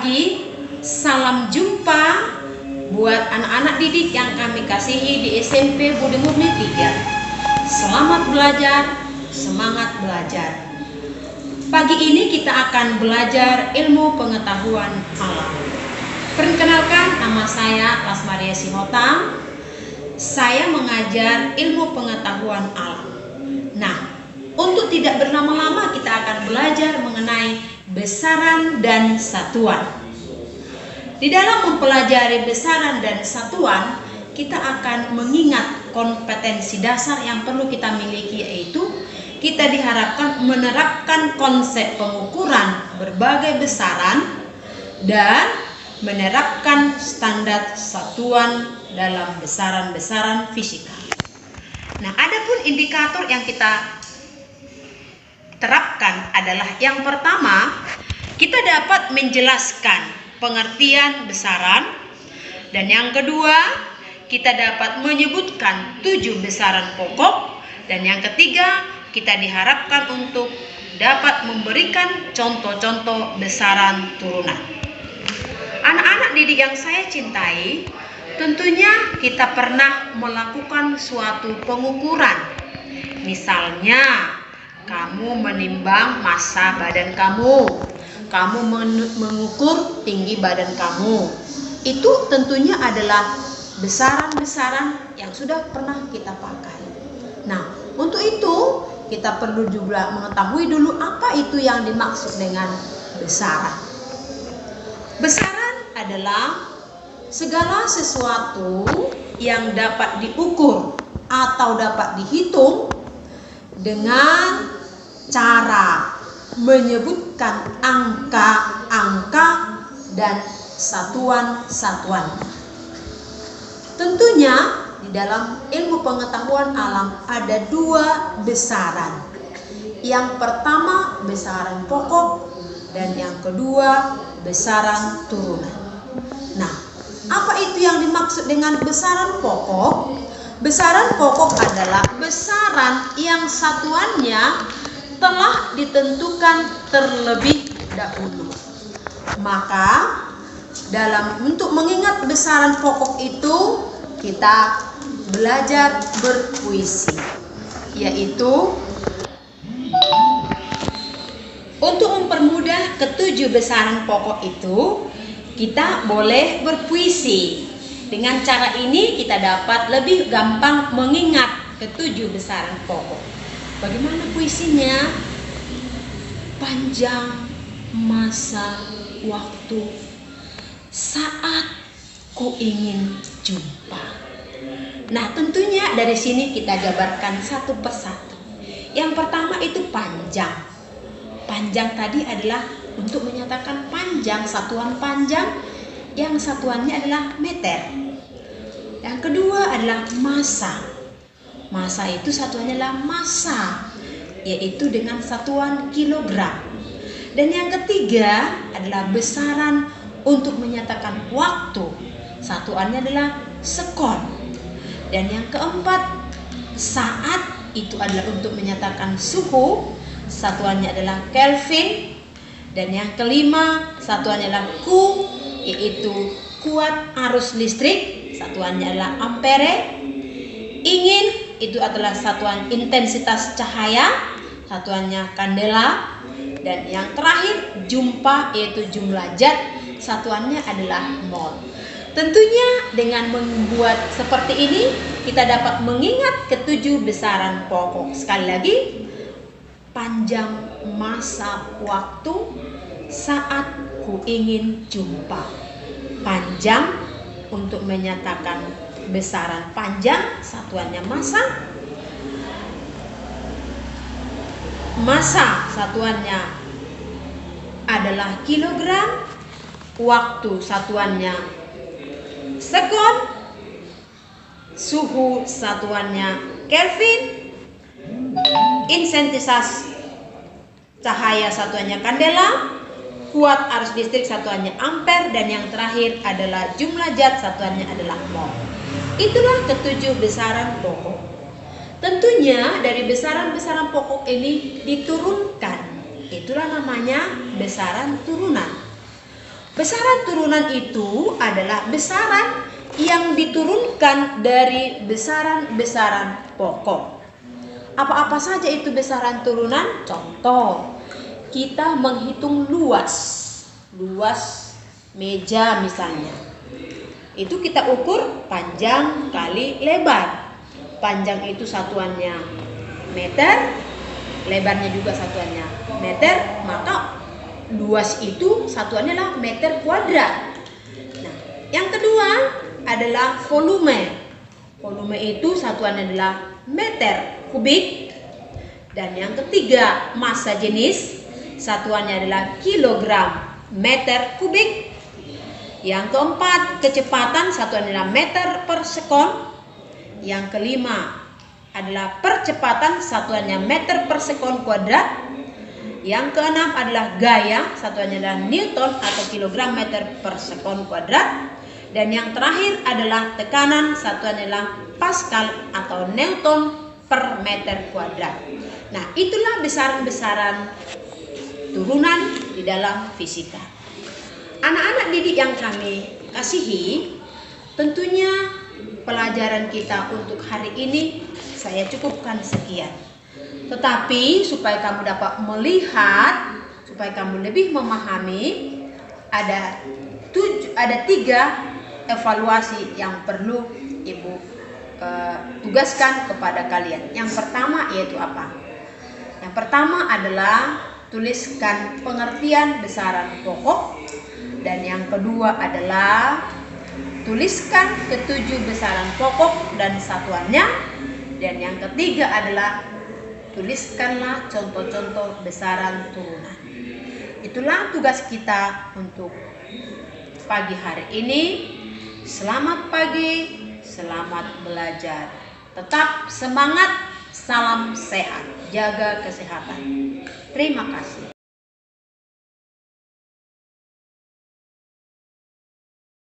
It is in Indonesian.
pagi, salam jumpa buat anak-anak didik yang kami kasihi di SMP Budi Murni 3. Selamat belajar, semangat belajar. Pagi ini kita akan belajar ilmu pengetahuan alam. Perkenalkan, nama saya Lasmaria Sinotang. Saya mengajar ilmu pengetahuan alam. Nah, untuk tidak berlama-lama kita akan belajar mengenai besaran dan satuan. Di dalam mempelajari besaran dan satuan, kita akan mengingat kompetensi dasar yang perlu kita miliki, yaitu kita diharapkan menerapkan konsep pengukuran berbagai besaran dan menerapkan standar satuan dalam besaran-besaran fisika. Nah, adapun indikator yang kita terapkan adalah yang pertama, kita dapat menjelaskan pengertian besaran, dan yang kedua, kita dapat menyebutkan 7 besaran pokok, dan yang ketiga, kita diharapkan untuk dapat memberikan contoh-contoh besaran turunan. Anak-anak didik yang saya cintai, tentunya kita pernah melakukan suatu pengukuran. Misalnya, kamu menimbang massa badan kamu mengukur tinggi badan kamu. Itu tentunya adalah besaran-besaran yang sudah pernah kita pakai. Nah, untuk itu kita perlu juga mengetahui dulu apa itu yang dimaksud dengan besaran. Besaran adalah segala sesuatu yang dapat diukur atau dapat dihitung dengan cara menyebutkan angka-angka dan satuan-satuan. Tentunya di dalam ilmu pengetahuan alam ada 2 besaran. Yang pertama besaran pokok dan yang kedua besaran turunan. Nah, apa itu yang dimaksud dengan besaran pokok? Besaran pokok adalah besaran yang satuannya telah ditentukan terlebih dahulu. Maka untuk mengingat besaran pokok itu kita belajar berpuisi, yaitu untuk mempermudah ke-7 besaran pokok itu kita boleh berpuisi. Dengan cara ini kita dapat lebih gampang mengingat ke-7 besaran pokok. Bagaimana puisinya? Panjang masa waktu saat ku ingin jumpa. Nah, tentunya dari sini kita jabarkan satu persatu. Yang pertama itu panjang. Panjang tadi adalah untuk menyatakan panjang, satuan panjang yang satuannya adalah meter. Yang kedua adalah massa. Massa itu satuannya adalah massa, yaitu dengan satuan kilogram. Dan yang ketiga adalah besaran untuk menyatakan waktu. Satuannya adalah sekon. Dan yang keempat, saat itu adalah untuk menyatakan suhu. Satuannya adalah Kelvin. Dan yang kelima, satuannya adalah Q, yaitu kuat arus listrik. Satuannya adalah ampere. Ingin itu adalah satuan intensitas cahaya, satuannya kandela. Dan yang terakhir jumpa, yaitu jumlah zat, satuannya adalah mol. Tentunya dengan membuat seperti ini kita dapat mengingat ke-7 besaran pokok. Sekali lagi, panjang masa waktu saat ku ingin jumpa. Panjang untuk menyatakan besaran panjang, satuannya massa. Massa satuannya adalah kilogram. Waktu satuannya sekon. Suhu satuannya Kelvin. Intensitas cahaya satuannya kandela. Kuat arus listrik satuannya ampere. Dan yang terakhir adalah jumlah zat, satuannya adalah mol. Itulah ke-7 besaran pokok. Tentunya dari besaran-besaran pokok ini diturunkan. Itulah namanya besaran turunan. Besaran turunan itu adalah besaran yang diturunkan dari besaran-besaran pokok. Apa-apa saja itu besaran turunan? Contoh, kita menghitung luas meja misalnya. Itu kita ukur panjang kali lebar. Panjang itu satuannya meter, lebarnya juga satuannya meter, maka luas itu satuannya adalah meter kuadrat. Nah, yang kedua adalah volume. Volume itu satuannya adalah meter kubik. Dan yang ketiga, massa jenis, satuannya adalah kilogram meter kubik. Yang keempat, kecepatan, satuannya adalah meter per sekon. Yang kelima adalah percepatan, satuannya meter per sekon kuadrat. Yang keenam adalah gaya, satuannya adalah newton atau kilogram meter per sekon kuadrat. Dan yang terakhir adalah tekanan, satuannya adalah pascal atau newton per meter kuadrat. Nah, itulah besaran-besaran turunan di dalam fisika. Anak-anak didik yang kami kasihi, tentunya pelajaran kita untuk hari ini saya cukupkan sekian. Tetapi supaya kamu dapat melihat, supaya kamu lebih memahami, ada 3 evaluasi yang perlu Ibu tugaskan kepada kalian. Yang pertama yaitu apa? Yang pertama adalah tuliskan pengertian besaran pokok. Dan yang kedua adalah tuliskan ke-7 besaran pokok dan satuannya. Dan yang ketiga adalah tuliskanlah contoh-contoh besaran turunan. Itulah tugas kita untuk pagi hari ini. Selamat pagi, selamat belajar. Tetap semangat, salam sehat, jaga kesehatan. Terima kasih.